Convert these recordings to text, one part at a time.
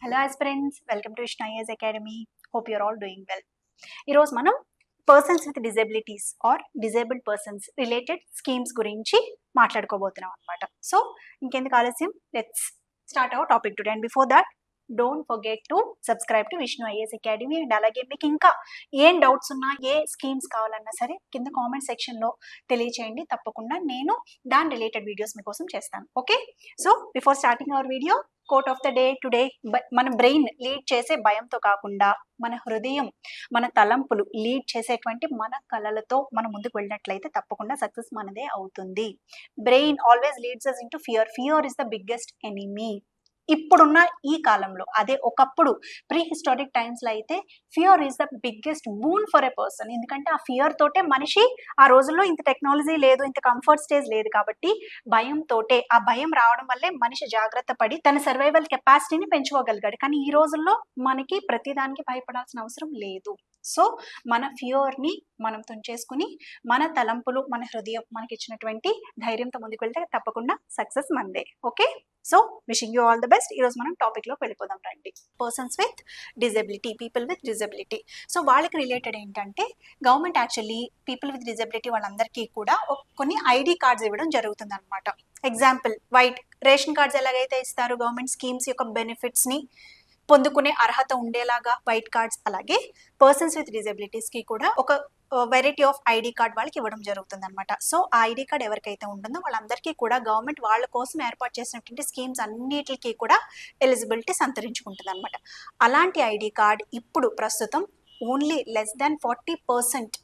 Hello aspirants, welcome to Vishnu IAS Academy. Hope you're all doing well. ఈరోజు మనం persons with disabilities or disabled persons related schemes గురించి మాట్లాడుకోబోతున్నాం అనమాట. So ఇంకెందుకు ఆలస్యం, let's start our topic today. And before that don't forget to subscribe to Vishnu IAS academy. And అలాగే మీకు ఇంకా ఏం డౌట్స్ ఉన్నా, ఏ స్కీమ్స్ కావాలన్నా సరే కింద కామెంట్ సెక్షన్లో తెలియచేయండి. తప్పకుండా నేను దాని రిలేటెడ్ వీడియోస్ మీకోసం చేస్తాను. Okay, so before starting our video, quote of the day today, మన బ్రెయిన్ లీడ్ చేసే భయంతో కాకుండా మన హృదయం, మన తలంపులు లీడ్ చేసేటువంటి మన కళలతో మనం ముందుకు వెళ్ళినట్లయితే తప్పకుండా సక్సెస్ మనదే అవుతుంది. Brain always leads us into fear. Fear is the biggest enemy. ఇప్పుడున్న ఈ కాలంలో, అదే ఒకప్పుడు ప్రీ హిస్టారిక్ టైమ్స్లో అయితే fear is the biggest boon for a person. ఎందుకంటే ఆ ఫియర్ తోటే మనిషి, ఆ రోజుల్లో ఇంత టెక్నాలజీ లేదు, ఇంత కంఫర్ట్ స్టేజ్ లేదు కాబట్టి భయంతోటే, ఆ భయం రావడం వల్లే మనిషి జాగ్రత్త పడి తన సర్వైవల్ కెపాసిటీని పెంచుకోగలిగాడు. కానీ ఈ రోజుల్లో మనకి ప్రతిదానికి భయపడాల్సిన అవసరం లేదు. సో మన ఫియర్ని మనం తుంచేసుకుని మన తలంపులు, మన హృదయం మనకి ఇచ్చినటువంటి ధైర్యంతో ముందుకు వెళ్తే తప్పకుండా సక్సెస్ మనదే. Okay, so wishing you all the best. ఈరోజు మనం టాపిక్లోకి వెళ్ళిపోదాం రండి. Persons with disability, people with disability. So వాళ్ళకి రిలేటెడ్ ఏంటంటే government actually people with disability వాళ్ళందరికీ కూడా కొన్ని ఐడి కార్డ్స్ ఇవ్వడం జరుగుతుంది అనమాట. ఎగ్జాంపుల్, వైట్ రేషన్ కార్డ్స్ ఎలాగైతే ఇస్తారు, గవర్నమెంట్ స్కీమ్స్ యొక్క బెనిఫిట్స్ని పొందుకునే అర్హత ఉండేలాగా వైట్ కార్డ్స్, అలాగే పర్సన్స్ విత్ డిజబిలిటీస్కి కూడా ఒక వెరైటీ ఆఫ్ ఐడి కార్డ్ వాళ్ళకి ఇవ్వడం జరుగుతుంది అనమాట. సో ఆ ఐడి కార్డ్ ఎవరికైతే ఉంటుందో వాళ్ళందరికీ కూడా గవర్నమెంట్ వాళ్ళ కోసం ఏర్పాటు చేసినటువంటి స్కీమ్స్ అన్నిటికీ కూడా ఎలిజిబిలిటీ సంతరించుకుంటుంది అనమాట. అలాంటి ఐడి కార్డ్ ఇప్పుడు ప్రస్తుతం ఓన్లీ లెస్ దాన్ 40%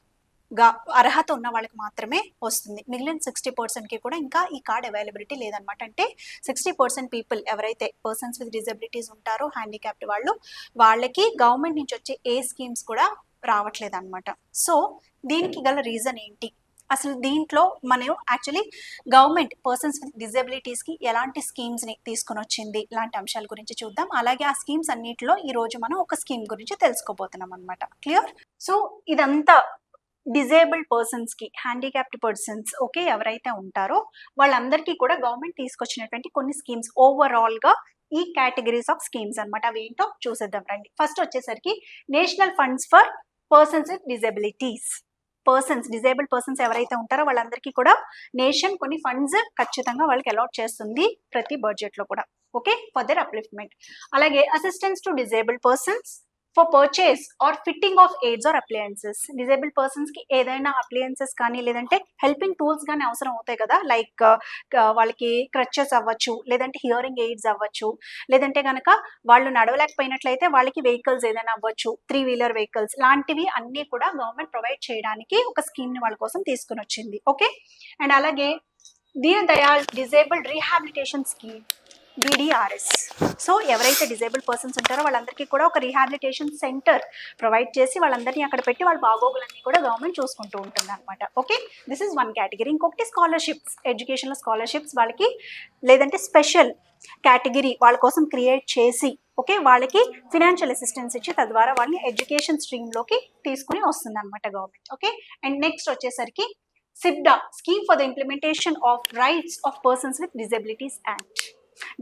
అర్హత ఉన్న వాళ్ళకి మాత్రమే వస్తుంది. మిగిలిన 60%కి కూడా ఇంకా ఈ కార్డ్ అవైలబిలిటీ లేదనమాట. అంటే 60% పీపుల్ ఎవరైతే పర్సన్స్ విత్ డిజబిలిటీస్ ఉంటారో, హ్యాండిక్యాప్డ్ వాళ్ళకి గవర్నమెంట్ నుంచి వచ్చే ఏ స్కీమ్స్ కూడా రావట్లేదు అనమాట. సో దీనికి గల రీజన్ ఏంటి, అసలు దీంట్లో మనం యాక్చువల్లీ గవర్నమెంట్ పర్సన్స్ విత్ డిజబిలిటీస్కి ఎలాంటి స్కీమ్స్ని తీసుకుని వచ్చింది, ఇలాంటి అంశాల గురించి చూద్దాం. అలాగే ఆ స్కీమ్స్ అన్నిటిలో ఈరోజు మనం ఒక స్కీమ్ గురించి తెలుసుకోబోతున్నాం అనమాట. క్లియర్? సో ఇదంతా డిజేబుల్డ్ పర్సన్స్కి, హ్యాండిక్యాప్డ్ పర్సన్స్ ఓకే ఎవరైతే ఉంటారో వాళ్ళందరికీ కూడా గవర్నమెంట్ తీసుకొచ్చినటువంటి కొన్ని స్కీమ్స్, ఓవరాల్గా ఈ కేటగిరీస్ ఆఫ్ స్కీమ్స్ అనమాట. అవి ఏంటో చూసేద్దాం రండి. ఫస్ట్ వచ్చేసరికి national funds for persons with disabilities. Disabled persons ఎవరైతే ఉంటారో వాళ్ళందరికీ కూడా నేషన్ కొన్ని ఫండ్స్ ఖచ్చితంగా వాళ్ళకి అలాట్ చేస్తుంది ప్రతి బడ్జెట్లో కూడా. Okay, for their upliftment. అలాగే assistance to disabled persons for purchase or fitting of aids or appliances. Disabled పర్సన్స్కి ఏదైనా అప్లయన్సెస్ కానీ లేదంటే హెల్పింగ్ టూల్స్ కానీ అవసరం అవుతాయి కదా, లైక్ వాళ్ళకి క్రచెస్ అవ్వచ్చు, లేదంటే హియరింగ్ ఎయిడ్స్ అవ్వచ్చు, లేదంటే కనుక వాళ్ళు నడవలేకపోయినట్లయితే వాళ్ళకి వెహికల్స్ ఏదైనా అవ్వచ్చు, 3-wheeler వెహికల్స్ లాంటివి అన్నీ కూడా గవర్నమెంట్ ప్రొవైడ్ చేయడానికి ఒక స్కీమ్ని వాళ్ళ కోసం తీసుకుని వచ్చింది. ఓకే, అండ్ అలాగే Deen Dayal disabled rehabilitation scheme, DDRS. So ఎవరైతే డిజేబుల్డ్ పర్సన్స్ ఉంటారో వాళ్ళందరికీ కూడా ఒక రీహాబిలిటేషన్ సెంటర్ ప్రొవైడ్ చేసి వాళ్ళందరినీ అక్కడ పెట్టి వాళ్ళ బాగోగులన్నీ కూడా గవర్నమెంట్ చూసుకుంటూ ఉంటుంది అనమాట. Okay, this is one category. ఇంకొకటి స్కాలర్షిప్స్, ఎడ్యుకేషన్లో స్కాలర్షిప్స్ వాళ్ళకి, లేదంటే స్పెషల్ కేటగిరీ వాళ్ళ కోసం క్రియేట్ చేసి ఓకే వాళ్ళకి ఫినాన్షియల్ అసిస్టెన్స్ ఇచ్చి తద్వారా వాళ్ళని ఎడ్యుకేషన్ స్ట్రీమ్లోకి తీసుకుని వస్తుంది అనమాట గవర్నమెంట్. ఓకే, అండ్ నెక్స్ట్ వచ్చేసరికి సిబ్డా, scheme for the implementation of rights of persons with disabilities act.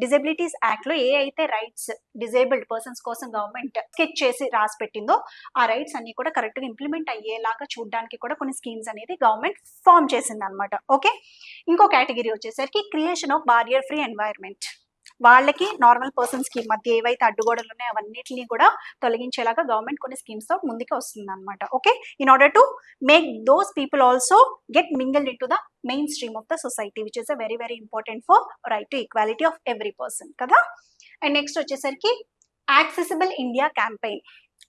Disabilities యాక్ట్లో ఏ అయితే రైట్స్ డిజేబుల్డ్ పర్సన్స్ కోసం గవర్నమెంట్ స్కెచ్ చేసి రాసి పెట్టిందో ఆ రైట్స్ అన్ని కూడా కరెక్ట్గా ఇంప్లిమెంట్ అయ్యేలాగా చూడడానికి కూడా కొన్ని స్కీమ్స్ అనేది గవర్నమెంట్ ఫామ్ చేసింది అనమాట. ఓకే, ఇంకో కేటగిరీ వచ్చేసరికి creation of barrier free environment. వాళ్ళకి నార్మల్ పర్సన్స్కి మధ్య ఏవైతే అడ్డుగోడలు ఉన్నాయో అవన్నిటిని కూడా తొలగించేలాగా గవర్నమెంట్ కొన్ని స్కీమ్స్తో ముందుకు వస్తుంది అనమాట. Okay, in order to make those people also get mingled in to the main stream of the society, which is a very very important for right to equality of every person కదా. And next వచ్చేసరికి accessible India campaign.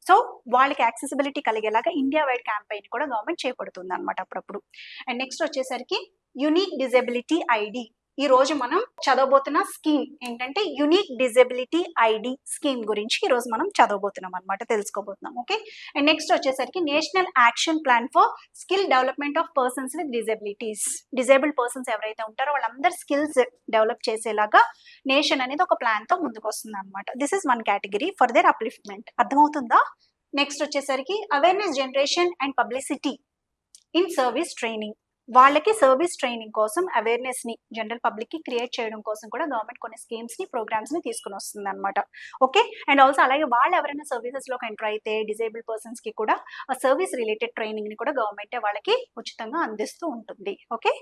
So వాళ్ళకి accessibility కలిగేలాగా India wide campaign కూడా government చేపడుతుంది అనమాట అప్పుడప్పుడు. And next వచ్చేసరికి unique disability ID. ఈ రోజు మనం చదవబోతున్న స్కీమ్ ఏంటంటే యూనిక్ డిజబిలిటీ ఐడి స్కీమ్ గురించి ఈ రోజు మనం చదవబోతున్నాం అనమాట, తెలుసుకోబోతున్నాం. ఓకే, అండ్ నెక్స్ట్ వచ్చేసరికి national action plan for skill development of persons with disabilities. Disabled persons ఎవరైతే ఉంటారో వాళ్ళందరి స్కిల్స్ డెవలప్ చేసేలాగా నేషన్ అనేది ఒక ప్లాన్తో ముందుకు వస్తుంది అనమాట. This is one category for their upliftment. అర్థమవుతుందా? నెక్స్ట్ వచ్చేసరికి awareness generation and publicity in service training. వాళ్ళకి సర్వీస్ ట్రైనింగ్ కోసం అవేర్నెస్ ని జనరల్ పబ్లిక్ కి క్రియేట్ చేయడం కోసం కూడా గవర్నమెంట్ కొన్ని స్కీమ్స్ ని ప్రోగ్రామ్స్ ని తీసుకుని వస్తుంది అనమాట. ఓకే, అండ్ ఆల్సో అలాగే వాళ్ళు ఎవరైనా సర్వీసెస్ లోకి ఎంటర్ అయితే డిజేబుల్ పర్సన్స్ కి కూడా ఆ సర్వీస్ రిలేటెడ్ ట్రైనింగ్ ని కూడా గవర్నమెంట్ వాళ్ళకి ఉచితంగా అందిస్తూ ఉంటుంది. ఓకే,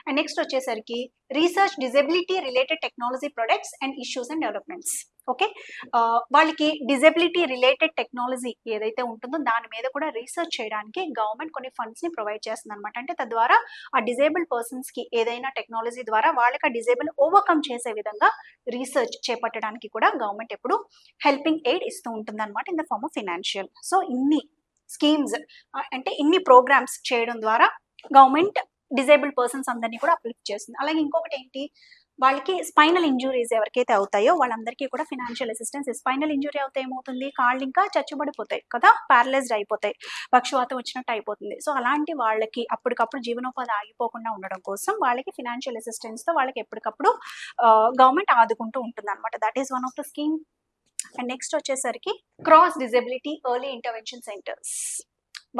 అండ్ నెక్స్ట్ వచ్చేసరికి research disability related technology products and issues and developments. Okay, వాళ్ళకి డిజబిలిటీ రిలేటెడ్ టెక్నాలజీ ఏదైతే ఉంటుందో దాని మీద కూడా రీసెర్చ్ చేయడానికి గవర్నమెంట్ కొన్ని ఫండ్స్ ని ప్రొవైడ్ చేస్తుంది అనమాట. అంటే తద్వారా ఆ డిజేబుల్ పర్సన్స్ కి ఏదైనా టెక్నాలజీ ద్వారా వాళ్ళకి ఆ డిజేబుల్ ఓవర్కమ్ చేసే విధంగా రీసెర్చ్ చేపట్టడానికి కూడా గవర్నమెంట్ ఎప్పుడు హెల్పింగ్ ఎయిడ్ ఇస్తూ ఉంటుంది అనమాట in the form of financial. So ఇన్ని స్కీమ్స్ అంటే ఇన్ని ప్రోగ్రామ్స్ చేయడం ద్వారా గవర్నమెంట్ డిజేబుల్ పర్సన్స్ అందరినీ కూడా అప్లిఫ్ట్ చేస్తుంది. అలాగే ఇంకొకటి ఏంటి, వాళ్ళకి స్పైనల్ ఇంజురీస్ ఎవరికైతే అవుతాయో వాళ్ళందరికీ కూడా ఫినాన్షియల్ అసిస్టెన్స్. స్పైనల్ ఇంజురీ అవుతే ఏమవుతుంది, కాళ్ళు ఇంకా చచ్చుబడిపోతాయి కదా, ప్యారలైజ్డ్ అయిపోతాయి, పక్షవాతం వచ్చినట్టు అయిపోతుంది. సో అలాంటి వాళ్ళకి అప్పటికప్పుడు జీవనోపాధి ఆగిపోకుండా ఉండడం కోసం వాళ్ళకి ఫినాన్షియల్ అసిస్టెన్స్ తో వాళ్ళకి ఎప్పటికప్పుడు గవర్నమెంట్ ఆదుకుంటూ ఉంటుంది అనమాట. That is one of the scheme. And next వచ్చేసరికి cross disability early intervention centres.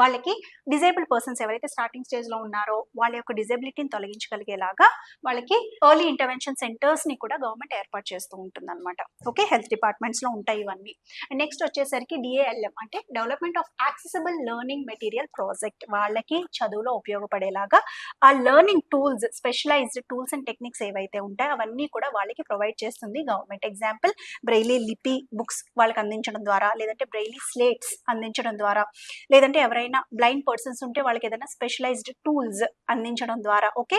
వాళ్ళకి డిజేబుల్ పర్సన్స్ ఎవరైతే స్టార్టింగ్ స్టేజ్ లో ఉన్నారో వాళ్ళ యొక్క డిజబిలిటీని తొలగించగలిగేలాగా వాళ్ళకి ఎర్లీ ఇంటర్వెన్షన్ సెంటర్స్ ని కూడా గవర్నమెంట్ ఏర్పాటు చేస్తూ ఉంటుంది అనమాట. ఓకే, హెల్త్ డిపార్ట్మెంట్స్ లో ఉంటాయి ఇవన్నీ. అండ్ నెక్స్ట్ వచ్చేసరికి డిఏఎల్ఎం అంటే development of accessible learning material project. వాళ్ళకి చదువులో ఉపయోగపడేలాగా ఆ learning tools, specialised tools and techniques ఏవైతే ఉంటాయో అవన్నీ కూడా వాళ్ళకి ప్రొవైడ్ చేస్తుంది గవర్నమెంట్. ఎగ్జాంపుల్ బ్రెయిలీ లిపి బుక్స్ వాళ్ళకి అందించడం ద్వారా, లేదంటే బ్రెయిలీ స్లేట్స్ అందించడం ద్వారా, లేదంటే ఎవరైనా బ్లైండ్ పర్సన్స్ ఉంటే వాళ్ళకి ఏదైనా స్పెషలైజ్డ్ టూల్స్ అందించడం ద్వారా ఓకే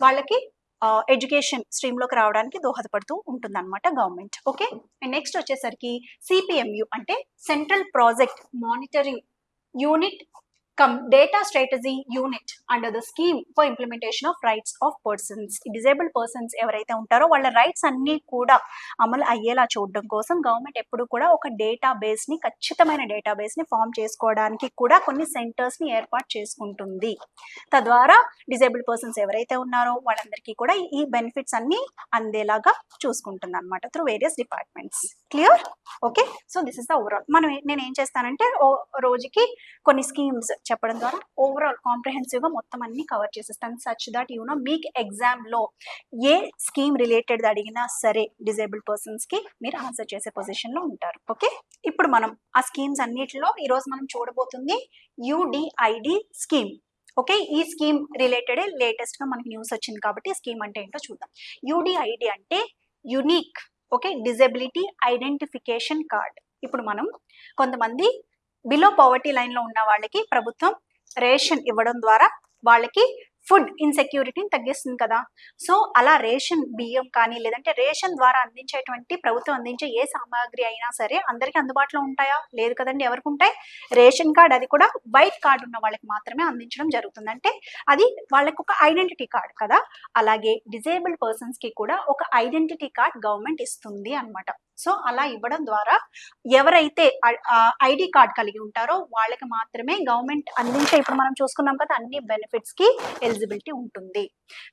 వాళ్ళకి ఎడ్యుకేషన్ స్ట్రీమ్ లోకి రావడానికి దోహదపడుతూ ఉంటుంది అనమాట గవర్నమెంట్. ఓకే, అండ్ నెక్స్ట్ వచ్చేసరికి సిపిఎంయు అంటే central project monitoring unit come data strategy unit under the scheme for implementation of rights of persons. Disable persons ఎవరైతే ఉంటారో వాళ్ళ రైట్స్ అన్ని కూడా అమలు అయ్యేలా చూడడం కోసం గవర్నమెంట్ ఎప్పుడు కూడా ఒక డేటా బేస్ ని, ఖచ్చితమైన డేటా బేస్ ని ఫామ్ చేసుకోవడానికి కూడా కొన్ని సెంటర్స్ ని ఏర్పాటు చేసుకుంటుంది. తద్వారా డిజేబుల్ పర్సన్స్ ఎవరైతే ఉన్నారో వాళ్ళందరికీ కూడా ఈ బెనిఫిట్స్ అన్ని అందేలాగా చూసుకుంటుంది అనమాట through various departments. Clear? Okay, so this is the overall. నేను ఏం చేస్తానంటే రోజుకి కొన్ని స్కీమ్స్ చెప్పడం ద్వారా ఓవరాల్ కాంప్రహెన్సివ్ గా మొత్తం అన్ని కవర్ చేసేస్తాను. సచ్ దట్ మీకు ఎగ్జామ్ లో ఏ స్కీమ్ రిలేటెడ్ అడిగినా సరే డిజేబుల్ పర్సన్స్ కి మీరు ఆన్సర్ చేసే పొజిషన్ లో ఉంటారు. ఓకే, ఇప్పుడు మనం ఆ స్కీమ్స్ అన్నిటిలో ఈ రోజు మనం చూడబోతుంది యుడిఐడి స్కీమ్. ఓకే, ఈ స్కీమ్ రిలేటెడ్ లేటెస్ట్ గా మనకి న్యూస్ వచ్చింది కాబట్టి స్కీమ్ అంటే ఏంటో చూద్దాం. యుడిఐడి అంటే unique okay disability identification card. ఇప్పుడు మనం కొంతమంది బిలో పవర్టీ లైన్ లో ఉన్న వాళ్ళకి ప్రభుత్వం రేషన్ ఇవ్వడం ద్వారా వాళ్ళకి ఫుడ్ ఇన్సెక్యూరిటీని తగ్గిస్తుంది కదా. సో అలా రేషన్ బియ్యం కానీ లేదంటే రేషన్ ద్వారా అందించేటువంటి ప్రభుత్వం అందించే ఏ సామాగ్రి అయినా సరే అందరికీ అందుబాటులో ఉంటాయా? లేదు కదండి. ఎవరికి ఉంటాయి? రేషన్ కార్డ్, అది కూడా వైట్ కార్డ్ ఉన్న వాళ్ళకి మాత్రమే అందించడం జరుగుతుంది. అంటే అది వాళ్ళకి ఒక ఐడెంటిటీ కార్డ్ కదా. అలాగే డిజేబుల్డ్ పర్సన్స్ కి కూడా ఒక ఐడెంటిటీ కార్డ్ గవర్నమెంట్ ఇస్తుంది అన్నమాట. సో అలా ఇవ్వడం ద్వారా ఎవరైతే ఐడి కార్డ్ కలిగి ఉంటారో వాళ్ళకి మాత్రమే గవర్నమెంట్ అందించే, ఇప్పుడు మనం చూసుకున్నాం కదా, అన్ని బెనిఫిట్స్ కి ఎలిజిబిలిటీ ఉంటుంది.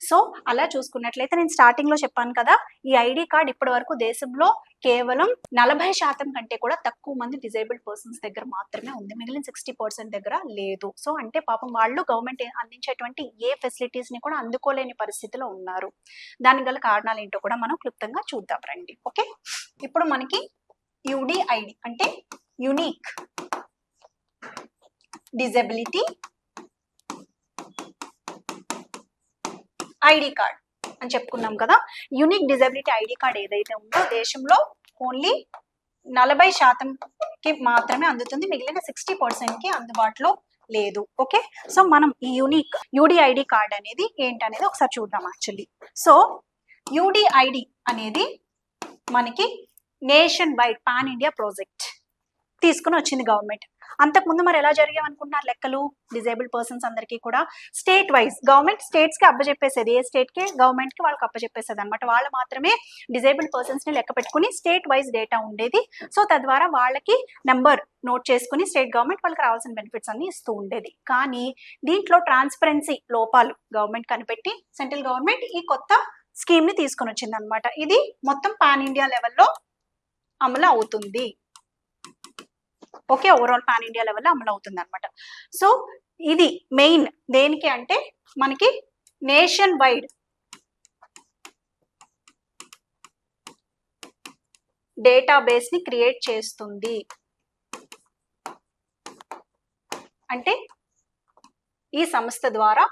సో అలా చూసుకున్నట్లయితే నేను స్టార్టింగ్ లో చెప్పాను కదా, ఈ ఐడి కార్డ్ ఇప్పటి వరకు దేశంలో కేవలం 40% కంటే కూడా తక్కువ మంది డిజేబుల్డ్ పర్సన్స్ దగ్గర మాత్రమే ఉంది. మిగిలిన 60% దగ్గర లేదు. సో అంటే పాపం వాళ్ళు గవర్నమెంట్ అందించేటువంటి ఏ ఫెసిలిటీస్ ని కూడా అందుకోలేని పరిస్థితిలో ఉన్నారు. దానికి గల కారణాలు ఏంటో కూడా మనం క్లుప్తంగా చూద్దాం రండి. ఓకే, ఇప్పుడు మనకి యుడిఐడి అంటే యునిక్ డిజబిలిటీ ఐడి కార్డ్ అని చెప్పుకున్నాం కదా. యూనిక్ డిజబిలిటీ ఐడి కార్డ్ ఏదైతే ఉందో దేశంలో ఓన్లీ 40% మాత్రమే అందుతుంది. మిగిలిన 60% కి అందుబాటులో లేదు. ఓకే, సో మనం ఈ యూనిక్ యుడిఐడి కార్డ్ అనేది ఏంటనేది ఒకసారి చూద్దాం. యాక్చువల్లీ సో యుడిఐడి అనేది మనకి nation wide pan India project తీసుకుని వచ్చింది గవర్నమెంట్. అంతకుముందు మరి ఎలా జరిగామనుకుంటున్నారు లెక్కలు? డిజేబుల్డ్ పర్సన్స్ అందరికీ కూడా స్టేట్ వైజ్ గవర్నమెంట్ స్టేట్స్ కి అప్పచెప్పేసేది, ఏ స్టేట్ కి గవర్నమెంట్ కి వాళ్ళకి అప్పచెప్పేసేది అనమాట. వాళ్ళు మాత్రమే డిజేబుల్డ్ పర్సన్స్ ని లెక్క పెట్టుకుని స్టేట్ వైజ్ డేటా ఉండేది. సో తద్వారా వాళ్ళకి నెంబర్ నోట్ చేసుకుని స్టేట్ గవర్నమెంట్ వాళ్ళకి రావాల్సిన బెనిఫిట్స్ అన్ని ఇస్తూ ఉండేది. కానీ దీంట్లో ట్రాన్స్పరెన్సీ లోపాలు గవర్నమెంట్ కనిపెట్టి సెంట్రల్ గవర్నమెంట్ ఈ కొత్త స్కీమ్ ని తీసుకొని వచ్చింది అనమాట. ఇది మొత్తం పాన్ ఇండియా లెవెల్లో అమలు అవుతుంది. ఓకే, ఓవరాల్ పాన్ ఇండియా లెవెల్లో అమలు అవుతుంది అనమాట. సో ఇది మెయిన్ దేనికి అంటే మనకి నేషన్ వైడ్ డేటాబేస్ ని క్రియేట్ చేస్తుంది. అంటే ఈ సంస్థ ద్వారా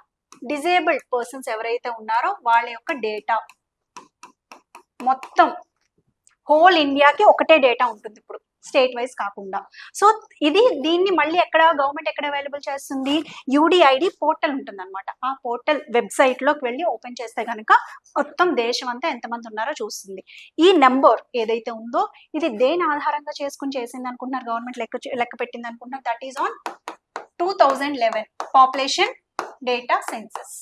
డిజేబుల్డ్ పర్సన్స్ ఎవరైతే ఉన్నారో వాళ్ళ యొక్క డేటా మొత్తం హోల్ ఇండియాకి ఒకటే డేటా ఉంటుంది ఇప్పుడు, స్టేట్ వైజ్ కాకుండా. సో దీన్ని మళ్ళీ గవర్నమెంట్ ఎక్కడ అవైలబుల్ చేస్తుంది? యూడిఐడి పోర్టల్ ఉంటుంది అనమాట. ఆ పోర్టల్ వెబ్సైట్ లోకి వెళ్ళి ఓపెన్ చేస్తే కనుక మొత్తం దేశం అంతా ఎంతమంది ఉన్నారో చూస్తుంది. ఈ నెంబర్ ఏదైతే ఉందో ఇది దేని ఆధారంగా చేసుకుని చేసింది అనుకుంటున్నారు? గవర్నమెంట్ లెక్క పెట్టింది అనుకుంటున్నారు. That is on 2011 population data census.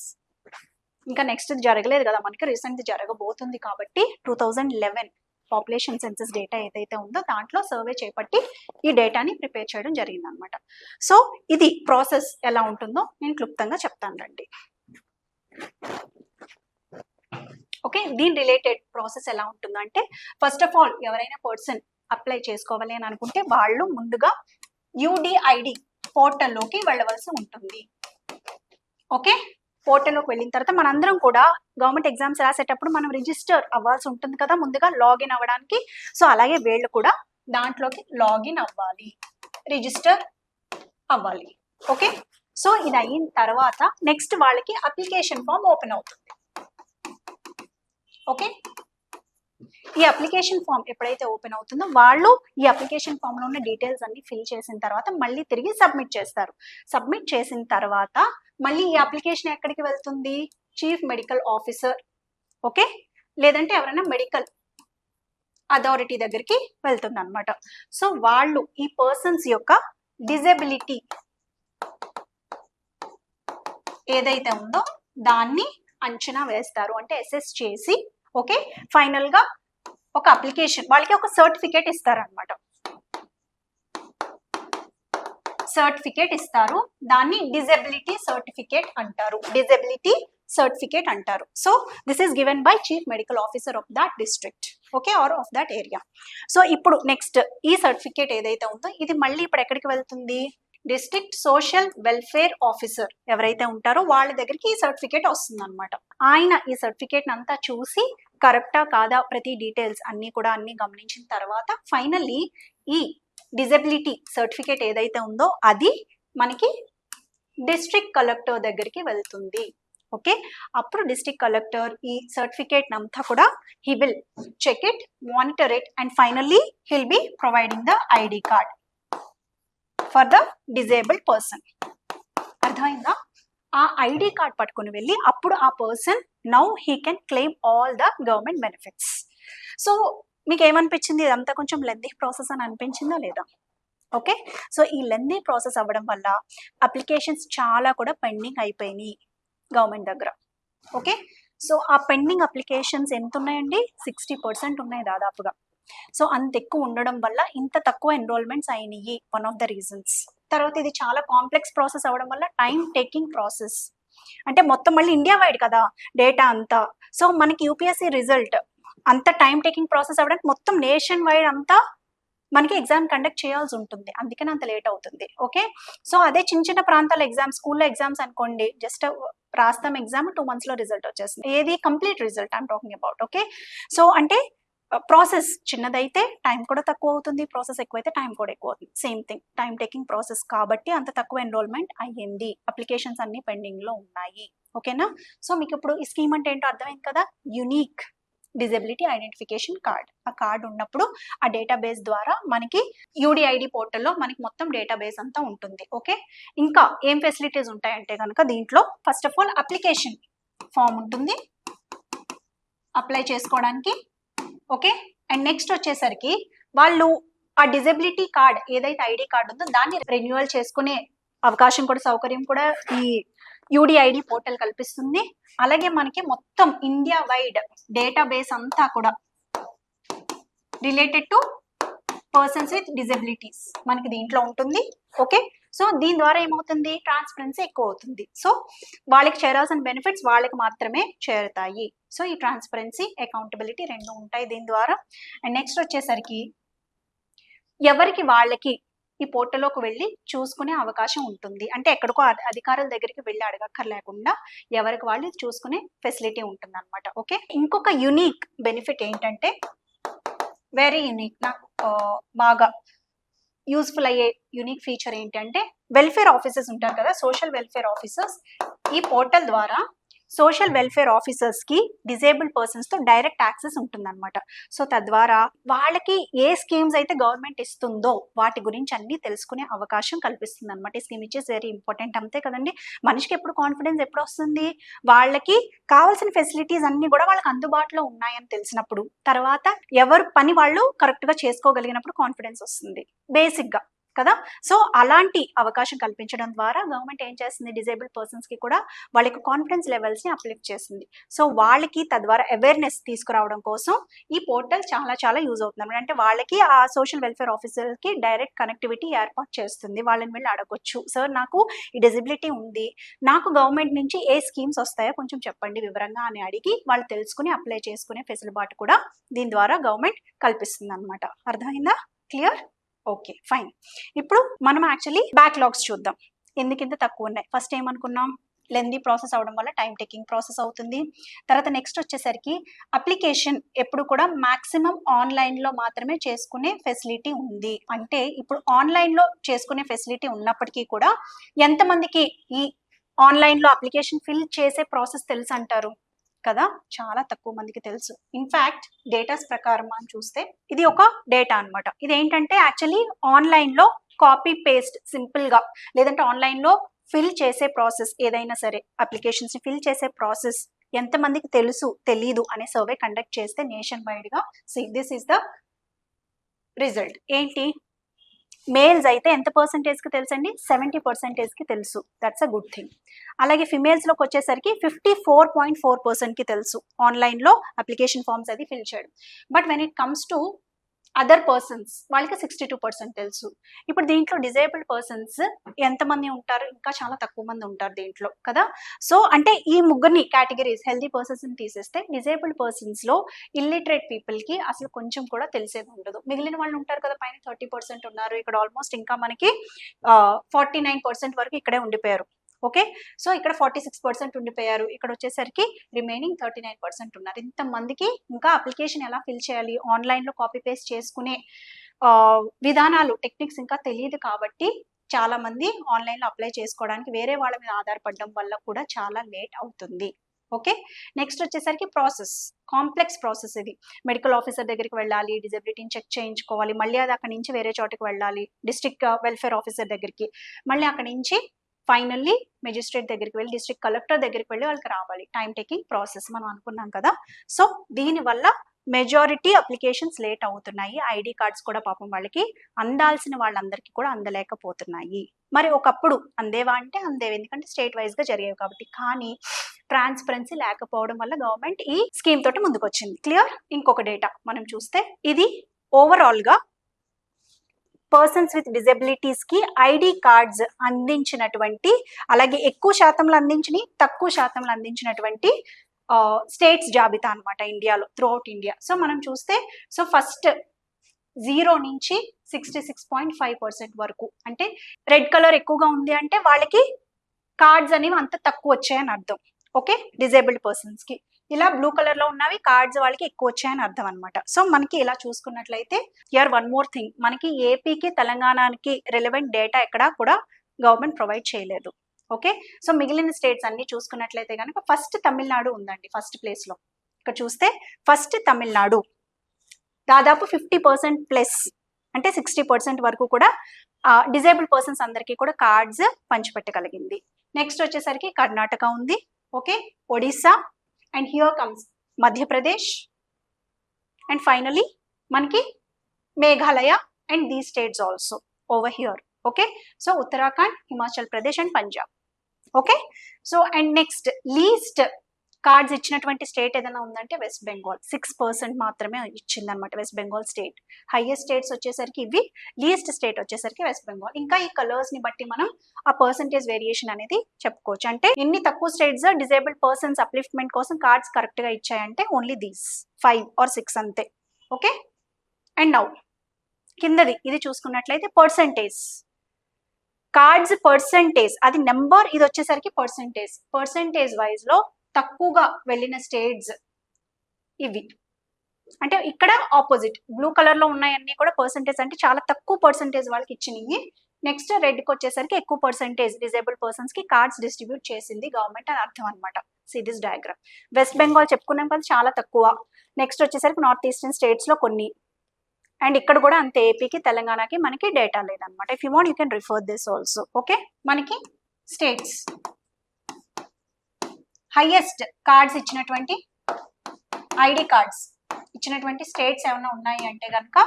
ఇంకా నెక్స్ట్ జరగలేదు కదా మనకి, రీసెంట్ జరగబోతుంది కాబట్టి 2011 పాపులేషన్ సెన్సస్ డేటా ఏదైతే ఉందో దాంట్లో సర్వే చేపట్టి ఈ డేటాని ప్రిపేర్ చేయడం జరిగింది అనమాట. సో ఇది ప్రాసెస్ ఎలా ఉంటుందో నేను క్లుప్తంగా చెప్తాను రండి. ఓకే, దీని రిలేటెడ్ ప్రాసెస్ ఎలా ఉంటుందో అంటే, ఫస్ట్ ఆఫ్ ఆల్ ఎవరైనా పర్సన్ అప్లై చేసుకోవాలి అని అనుకుంటే వాళ్ళు ముందుగా యూడిఐడి పోర్టల్లోకి వెళ్ళవలసి ఉంటుంది. ఓకే, పోర్టల్లోకి వెళ్ళిన తర్వాత మనందరం కూడా గవర్నమెంట్ ఎగ్జామ్స్ రాసేటప్పుడు మనం రిజిస్టర్ అవ్వాల్సి ఉంటుంది కదా ముందుగా లాగిన్ అవ్వడానికి. సో అలాగే వీళ్ళు కూడా దాంట్లోకి లాగిన్ అవ్వాలి, రిజిస్టర్ అవ్వాలి. ఓకే, సో ఇది అయిన తర్వాత నెక్స్ట్ వాళ్ళకి అప్లికేషన్ ఫామ్ ఓపెన్ అవుతుంది. ఓకే, ఈ అప్లికేషన్ ఫామ్ ఎప్పుడైతే ఓపెన్ అవుతుందో వాళ్ళు ఈ అప్లికేషన్ ఫామ్ లో ఉన్న డీటెయిల్స్ అన్ని ఫిల్ చేసిన తర్వాత మళ్ళీ తిరిగి సబ్మిట్ చేస్తారు. సబ్మిట్ చేసిన తర్వాత మళ్ళీ ఈ అప్లికేషన్ ఎక్కడికి వెళ్తుంది? చీఫ్ మెడికల్ ఆఫీసర్, ఓకే, లేదంటే ఎవరైనా మెడికల్ అథారిటీ దగ్గరికి వెళ్తుంది అనమాట. సో వాళ్ళు ఈ పర్సన్స్ యొక్క డిజబిలిటీ ఏదైతే ఉందో దాన్ని అంచనా వేస్తారు, అంటే అసెస్ చేసి ఓకే ఫైనల్ గా ఒక అప్లికేషన్ వాళ్ళకి ఒక సర్టిఫికేట్ ఇస్తారనమాట. సర్టిఫికేట్ ఇస్తారు, దాన్ని డిజబిలిటీ సర్టిఫికేట్ అంటారు. డిజబిలిటీ సర్టిఫికేట్ అంటారు. So this is given by chief medical officer of that district, okay, or of that area. So ఇప్పుడు నెక్స్ట్ ఈ సర్టిఫికేట్ ఏదైతే ఉందో ఇది మళ్ళీ ఇప్పుడు ఎక్కడికి వెళ్తుంది? డిస్ట్రిక్ట్ సోషల్ వెల్ఫేర్ ఆఫీసర్ ఎవరైతే ఉంటారో వాళ్ళ దగ్గరికి ఈ సర్టిఫికేట్ వస్తుంది అనమాట. ఆయన ఈ సర్టిఫికేట్ అంతా చూసి కరెక్టా కాదా ప్రతి డీటెయిల్స్ అన్ని గమనించిన తర్వాత ఫైనల్లీ ఈ డిజబిలిటీ సర్టిఫికేట్ ఏదైతే ఉందో అది మనకి డిస్ట్రిక్ట్ కలెక్టర్ దగ్గరికి వెళ్తుంది. ఓకే, అప్పుడు డిస్ట్రిక్ట్ కలెక్టర్ ఈ సర్టిఫికేట్ అంతా కూడా he will check it, monitor it and finally he'll be providing the ID card for the disabled person. అర్థమైందా? ఆ ఐడి కార్డ్ పట్టుకుని వెళ్ళి అప్పుడు ఆ person now he can claim all the government benefits. So మీకు ఏమనిపించింది? ఇదంతా కొంచెం లెందీ ప్రాసెస్ అని అనిపించిందా లేదా? ఓకే, సో ఈ లెందీ ప్రాసెస్ అవ్వడం వల్ల అప్లికేషన్స్ చాలా కూడా పెండింగ్ అయిపోయినాయి గవర్నమెంట్ దగ్గర. ఓకే, సో ఆ పెండింగ్ అప్లికేషన్స్ ఎంత ఉన్నాయండి? 60% ఉన్నాయి దాదాపుగా. సో అంత ఎక్కువ ఉండడం వల్ల ఇంత తక్కువ ఎన్రోల్మెంట్స్ అయినాయి, వన్ ఆఫ్ ద రీజన్స్. తర్వాత ఇది చాలా కాంప్లెక్స్ ప్రాసెస్ అవ్వడం వల్ల టైం టేకింగ్ ప్రాసెస్, అంటే మొత్తం మళ్ళీ ఇండియా వైడ్ కదా డేటా అంతా. సో మనకి యూపీఎస్సీ రిజల్ట్ అంత టైం టేకింగ్ ప్రాసెస్ అవ్వడానికి మొత్తం నేషన్ వైడ్ అంతా మనకి ఎగ్జామ్ కండక్ట్ చేయాల్సి ఉంటుంది, అందుకని అంత లేట్ అవుతుంది. ఓకే, సో అదే చిన్న చిన్న ప్రాంతాల ఎగ్జామ్స్, స్కూల్లో ఎగ్జామ్స్ అనుకోండి, జస్ట్ రాస్తాం ఎగ్జామ్ 2 months లో రిజల్ట్ వచ్చేస్తుంది. ఏది complete result I'm talking about. Okay, so అంటే ప్రాసెస్ చిన్నదైతే టైం కూడా తక్కువ అవుతుంది, ప్రాసెస్ ఎక్కువైతే టైం కూడా ఎక్కువ అవుతుంది. Same thing, time taking process కాబట్టి అంత తక్కువ ఎన్రోల్మెంట్ అయ్యింది, అప్లికేషన్స్ అన్ని పెండింగ్ లో ఉన్నాయి. ఓకేనా? సో మీకు ఇప్పుడు ఈ స్కీమ్ అంటే ఏంటో అర్థమైంది కదా. యూనిక్ డిజబిలిటీ ఐడెంటిఫికేషన్ కార్డ్, ఆ కార్డ్ ఉన్నప్పుడు ఆ డేటాబేస్ ద్వారా మనకి యూడిఐడి పోర్టల్లో మనకి మొత్తం డేటాబేస్ అంతా ఉంటుంది. ఓకే, ఇంకా ఏం ఫెసిలిటీస్ ఉంటాయంటే కనుక దీంట్లో first of all application form ఉంటుంది అప్లై చేసుకోవడానికి. ఓకే, అండ్ నెక్స్ట్ వచ్చేసరికి వాళ్ళు ఆ డిజబిలిటీ కార్డ్ ఏదైతే ఐడి కార్డ్ ఉందో దాన్ని రెన్యువల్ చేసుకునే అవకాశం కూడా, సౌకర్యం కూడా ఈ యూడిఐడి పోర్టల్ కల్పిస్తుంది. అలాగే మనకి మొత్తం ఇండియా వైడ్ డేటాబేస్ అంతా కూడా related to persons with disabilities మనకి దీంట్లో ఉంటుంది. ఓకే, సో దీని ద్వారా ఏమవుతుంది? ట్రాన్స్పరెన్సీ ఎక్కువ అవుతుంది. సో వాళ్ళకి చేరాల్సిన బెనిఫిట్స్ వాళ్ళకి మాత్రమే చేరుతాయి. సో ఈ ట్రాన్స్పరెన్సీ, అకౌంటబిలిటీ రెండు ఉంటాయి దీని ద్వారా. అండ్ నెక్స్ట్ వచ్చేసరికి ఎవరికి వాళ్ళకి ఈ పోర్టల్లోకి వెళ్ళి చూసుకునే అవకాశం ఉంటుంది. అంటే ఎక్కడికో అధికారుల దగ్గరికి వెళ్ళి అడగక్కర్లేకుండా ఎవరికి వాళ్ళు చూసుకునే ఫెసిలిటీ ఉంటుంది అనమాట. ఓకే, ఇంకొక యునిక్ బెనిఫిట్ ఏంటంటే, వెరీ యునిక్, నాకు బాగా యూస్ఫుల్ అయ్యే యునిక్ ఫీచర్ ఏంటంటే, వెల్ఫేర్ ఆఫీసర్స్ ఉంటారు కదా, సోషల్ వెల్ఫేర్ ఆఫీసర్స్, ఈ పోర్టల్ ద్వారా సోషల్ వెల్ఫేర్ ఆఫీసర్స్ కి డిజేబుల్డ్ పర్సన్స్ తో డైరెక్ట్ యాక్సెస్ ఉంటుందన్నమాట. సో తద్వారా వాళ్ళకి ఏ స్కీమ్స్ అయితే గవర్నమెంట్ ఇస్తుందో వాటి గురించి అన్ని తెలుసుకునే అవకాశం కల్పిస్తుంది అనమాట. ఈ స్కీమ్ ఇచ్చేసి వెరీ ఇంపార్టెంట్, అంతే కదండి. మనిషికి ఎప్పుడు కాన్ఫిడెన్స్ ఎప్పుడు వస్తుంది, వాళ్ళకి కావాల్సిన ఫెసిలిటీస్ అన్ని కూడా వాళ్ళకి అందుబాటులో ఉన్నాయని తెలిసినప్పుడు, తర్వాత ఎవరు పని వాళ్ళు కరెక్ట్ గా చేసుకోగలిగినప్పుడు కాన్ఫిడెన్స్ వస్తుంది బేసిక్ గా కదా. సో అలాంటి అవకాశం కల్పించడం ద్వారా గవర్నమెంట్ ఏం చేస్తుంది, డిజేబుల్డ్ పర్సన్స్ కి కూడా వాళ్ళకి కాన్ఫిడెన్స్ లెవెల్స్ ని అప్లిఫ్ట్ చేస్తుంది. సో వాళ్ళకి తద్వారా అవేర్నెస్ తీసుకురావడం కోసం ఈ పోర్టల్ చాలా చాలా యూజ్ అవుతుంది. అంటే వాళ్ళకి ఆ సోషల్ వెల్ఫేర్ ఆఫీసర్ కి డైరెక్ట్ కనెక్టివిటీ ఏర్పాటు చేస్తుంది. వాళ్ళని వెళ్ళి అడగొచ్చు, సార్ నాకు ఈ డిజబిలిటీ ఉంది, నాకు గవర్నమెంట్ నుంచి ఏ స్కీమ్స్ వస్తాయో కొంచెం చెప్పండి వివరంగా అని అడిగి వాళ్ళు తెలుసుకుని అప్లై చేసుకునే ఫెసిలిటీ కూడా దీని ద్వారా గవర్నమెంట్ కల్పిస్తుంది అనమాట. అర్థమైందా? క్లియర్? Okay, fine. ఇప్పుడు మనం యాక్చువల్లీ బ్యాక్లాగ్స్ చూద్దాం, ఎందుకింత తక్కువ ఉన్నాయి. ఫస్ట్ ఏమనుకున్నాం, లెందీ ప్రాసెస్ అవడం వల్ల టైం టేకింగ్ ప్రాసెస్ అవుతుంది. తర్వాత నెక్స్ట్ వచ్చేసరికి అప్లికేషన్ ఎప్పుడు కూడా మాక్సిమం ఆన్లైన్లో మాత్రమే చేసుకునే ఫెసిలిటీ ఉంది. అంటే ఇప్పుడు ఆన్లైన్లో చేసుకునే ఫెసిలిటీ ఉన్నప్పటికీ కూడా ఎంతమందికి ఈ ఆన్లైన్లో అప్లికేషన్ ఫిల్ చేసే ప్రాసెస్ తెలుసు అంటారు కదా, చాలా తక్కువ మందికి తెలుసు. ఇన్ఫాక్ట్ డేటాస్ ప్రకారం మనం చూస్తే ఇది ఒక డేటా అనమాట. ఇది ఏంటంటే యాక్చువల్లీ ఆన్లైన్ లో కాపీ పేస్ట్ సింపుల్ గా, లేదంటే ఆన్లైన్ లో ఫిల్ చేసే ప్రాసెస్ ఏదైనా సరే అప్లికేషన్స్ ని ఫిల్ చేసే ప్రాసెస్ ఎంతమందికి తెలుసు తెలీదు అనే సర్వే కండక్ట్ చేస్తే నేషన్ వైడ్ గా దిస్ ఈస్ ద రిజల్ట్. ఏంటి, మేల్స్ అయితే ఎంత పర్సెంటేజ్ కి తెలుసండి, 70% కి తెలుసు. That's a good thing. అలాగే ఫిమేల్స్ లోకి వచ్చేసరికి 54.4% కి తెలుసు ఆన్లైన్ లో అప్లికేషన్ ఫామ్స్ అది ఫిల్ చేయడం. But when it comes to other persons వాళ్ళకి 62% తెలుసు. ఇప్పుడు దీంట్లో డిజేబుల్డ్ పర్సన్స్ ఎంతమంది ఉంటారు, ఇంకా చాలా తక్కువ మంది ఉంటారు దీంట్లో కదా. సో అంటే ఈ ముగ్గురిని కేటగిరీస్ హెల్దీ పర్సన్స్ ని తీసేస్తే డిజేబుల్డ్ పర్సన్స్ లో ఇల్లిటరేట్ పీపుల్ కి అసలు కొంచెం కూడా తెలిసేది ఉండదు. మిగిలిన వాళ్ళు ఉంటారు కదా, పైన 30% ఉన్నారు, ఇక్కడ ఆల్మోస్ట్ ఇంకా మనకి 49% వరకు ఇక్కడే ఉండిపోయారు. ఓకే, సో ఇక్కడ 46% ఉండిపోయారు, ఇక్కడ వచ్చేసరికి రిమైనింగ్ 39% ఉన్నారు. ఇంతమందికి ఇంకా అప్లికేషన్ ఎలా ఫిల్ చేయాలి, ఆన్లైన్ లో కాపీ పేస్ట్ చేసుకునే విధానాలు టెక్నిక్స్ ఇంకా తెలియదు. కాబట్టి చాలా మంది ఆన్లైన్ లో అప్లై చేసుకోవడానికి వేరే వాళ్ళ మీద ఆధారపడడం వల్ల కూడా చాలా లేట్ అవుతుంది. ఓకే, నెక్స్ట్ వచ్చేసరికి ప్రాసెస్, కాంప్లెక్స్ ప్రాసెస్. ఇది మెడికల్ ఆఫీసర్ దగ్గరికి వెళ్ళాలి, డిజబిలిటీని చెక్ చేయించుకోవాలి, మళ్ళీ అది అక్కడి నుంచి వేరే చోటుకి వెళ్ళాలి, డిస్ట్రిక్ట్ వెల్ఫేర్ ఆఫీసర్ దగ్గరికి, మళ్ళీ అక్కడి నుంచి ఫైనల్లీ మెజిస్ట్రేట్ దగ్గరికి వెళ్ళి డిస్ట్రిక్ట్ కలెక్టర్ దగ్గరికి వెళ్ళి వాళ్ళకి రావాలి. టైం టేకింగ్ ప్రాసెస్ మనం అనుకున్నాం కదా. సో దీనివల్ల మెజారిటీ అప్లికేషన్స్ లేట్ అవుతున్నాయి. ఐడి కార్డ్స్ కూడా పాపం వాళ్ళకి అందాల్సిన వాళ్ళందరికీ కూడా అందలేకపోతున్నాయి. మరి ఒకప్పుడు అందేవా అంటే అందేవి, ఎందుకంటే స్టేట్ వైజ్ గా జరిగేవి కాబట్టి. కానీ ట్రాన్స్పరెన్సీ లేకపోవడం వల్ల గవర్నమెంట్ ఈ స్కీమ్ తోటి ముందుకు వచ్చింది. క్లియర్? ఇంకొక డేటా మనం చూస్తే, ఇది ఓవరాల్ గా పర్సన్స్ విత్ డిజబిలిటీస్ కి ఐడి కార్డ్స్ అందించినటువంటి, అలాగే ఎక్కువ శాతంలో అందించిన తక్కువ శాతంలో అందించినటువంటి స్టేట్స్ జాబితా అనమాట ఇండియాలో, త్రూఅవుట్ ఇండియా. సో మనం చూస్తే, సో ఫస్ట్ 0 నుంచి 66.5% వరకు, అంటే రెడ్ కలర్ ఎక్కువగా ఉంది అంటే వాళ్ళకి కార్డ్స్ అనేవి అంత తక్కువ వచ్చాయని అర్థం. ఓకే, డిజేబుల్డ్ పర్సన్స్ కి. ఇలా బ్లూ కలర్ లో ఉన్నవి కార్డ్స్ వాళ్ళకి ఎక్కువ వచ్చాయని అర్థం అనమాట. సో మనకి ఇలా చూసుకున్నట్లయితే హియర్ వన్ మోర్ థింగ్, మనకి ఏపీకి తెలంగాణకి రిలవెంట్ డేటా ఎక్కడా కూడా గవర్నమెంట్ ప్రొవైడ్ చేయలేదు. ఓకే, సో మిగిలిన స్టేట్స్ అన్ని చూసుకున్నట్లయితే కనుక ఫస్ట్ తమిళనాడు ఉందండి ఫస్ట్ ప్లేస్ లో. ఇక్కడ చూస్తే ఫస్ట్ తమిళనాడు దాదాపు 50% ప్లస్, అంటే 60% వరకు కూడా డిజేబుల్డ్ పర్సన్స్ అందరికీ కూడా కార్డ్స్ పంచిపెట్టగలిగింది. నెక్స్ట్ వచ్చేసరికి కర్ణాటక ఉంది. Okay, Odisha, and here comes Madhya Pradesh, and finally మనకి మేఘాలయ అండ్ దీ states also over here. Okay, so Uttarakhand, Himachal Pradesh and Punjab. Okay, so and next least cards ఇచ్చినటువంటి స్టేట్ ఏదైనా ఉందంటే వెస్ట్ బెంగాల్. 6% మాత్రమే ఇచ్చింది అనమాట west Bengal state. Highest states వచ్చేసరికి ఇవి, లీస్ట్ స్టేట్ వచ్చేసరికి వెస్ట్ బెంగాల్. ఇంకా ఈ కలర్స్ ని బట్టి మనం ఆ పర్సంటేజ్ వేరియేషన్ అనేది చెప్పుకోవచ్చు. అంటే ఇన్ని తక్కువ స్టేట్స్ డిజేబుల్డ్ పర్సన్స్ అప్లిఫ్ట్మెంట్ కోసం కార్డ్స్ కరెక్ట్ గా ఇచ్చాయంటే ఓన్లీ దీస్ 5 or 6 అంతే. ఓకే, అండ్ నౌ కిందది ఇది చూసుకున్నట్లయితే పర్సంటేజ్, కార్డ్స్ పర్సంటేజ్, అది నెంబర్, ఇది వచ్చేసరికి పర్సంటేజ్. పర్సంటేజ్ వైజ్ లో తక్కువగా వెళ్ళిన స్టేట్స్ ఇవి. అంటే ఇక్కడ ఆపోజిట్ బ్లూ కలర్ లో ఉన్నాయన్నీ కూడా పర్సంటేజ్, అంటే చాలా తక్కువ పర్సంటేజ్ వాళ్ళకి ఇచ్చినవి. నెక్స్ట్ రెడ్ కి వచ్చేసరికి ఎక్కువ పర్సంటేజ్ డిజేబుల్డ్ పర్సన్స్ కి కార్డ్స్ డిస్ట్రిబ్యూట్ చేసింది గవర్నమెంట్ అని అర్థం అనమాట. See this diagram. West Bengal చెప్పుకున్నాం కదా చాలా తక్కువ. నెక్స్ట్ వచ్చేసరికి నార్త్ ఈస్టర్న్ స్టేట్స్ లో కొన్ని, అండ్ ఇక్కడ కూడా అంతే, ఏపీకి తెలంగాణకి మనకి డేటా లేదనమాట. If you want you can refer this also. Okay, మనకి స్టేట్స్ హైయెస్ట్ కార్డ్స్ ఇచ్చినటువంటి ఐడి కార్డ్స్ ఇచ్చినటువంటి స్టేట్స్ ఏమైనా ఉన్నాయి అంటే కనుక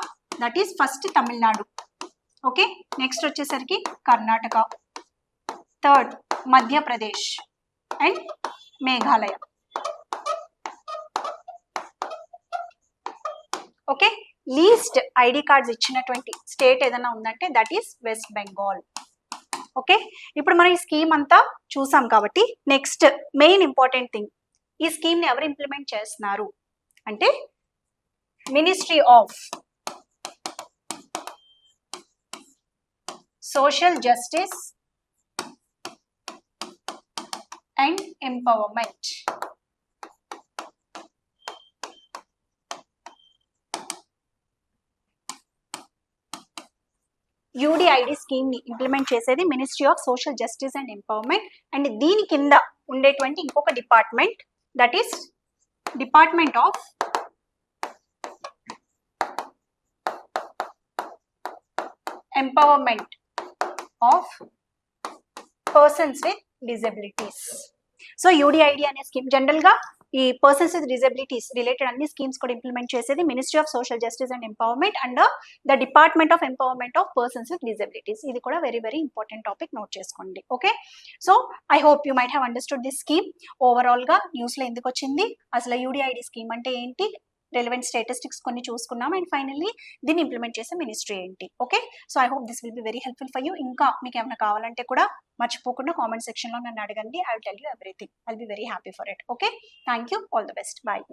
that is first Tamil Nadu. Okay, next వచ్చేసరికి Karnataka, third Madhya Pradesh and Meghalaya. Okay, least ID cards ఇచ్చినటువంటి స్టేట్ ఏదైనా ఉందంటే that is West Bengal. Okay, ఇప్పుడు మనం ఈ స్కీమ్ అంతా చూసాం కాబట్టి నెక్స్ట్ మెయిన్ ఇంపార్టెంట్ థింగ్, ఈ స్కీమ్ ని ఎవరు ఇంప్లిమెంట్ చేస్తున్నారు అంటే ministry of social justice and empowerment. UDID scheme ని ఇంప్లిమెంట్ చేసేది ministry of social justice and empowerment. And దీని కింద ఉండేటువంటి ఇంకొక department that is department of empowerment of persons with disabilities. So UDID అనే స్కీమ్ జనరల్ గా ఈ పర్సన్స్ విత్ డిజబిలిటీస్ రిలేటెడ్ అన్ని స్కీమ్స్ కూడా ఇంప్లిమెంట్ చేసేది ministry of social justice and empowerment and the department of empowerment of persons with disabilities. ఇది కూడా very very important topic, note చేసుకోండి. Okay, so I hope you might have understood this scheme. Overall గా news లో ఎందుకు వచ్చింది, అసలు UDID scheme అంటే ఏంటి, రెలవెంట్ స్టాటిస్టిక్స్ కొన్ని చూసుకున్నాం, అండ్ ఫైనల్లీ దీన్ని ఇంప్లిమెంట్ చేసే మినిస్ట్రీ ఏంటి. Okay, so I hope this will be very helpful for you. ఇంకా మీకు ఏమైనా కావాలంటే కూడా మర్చిపోకుండా కామెంట్ సెక్షన్ లో నన్ను అడగండి. I will tell you everything. I will be very happy for it. Okay, thank you, all the best, bye.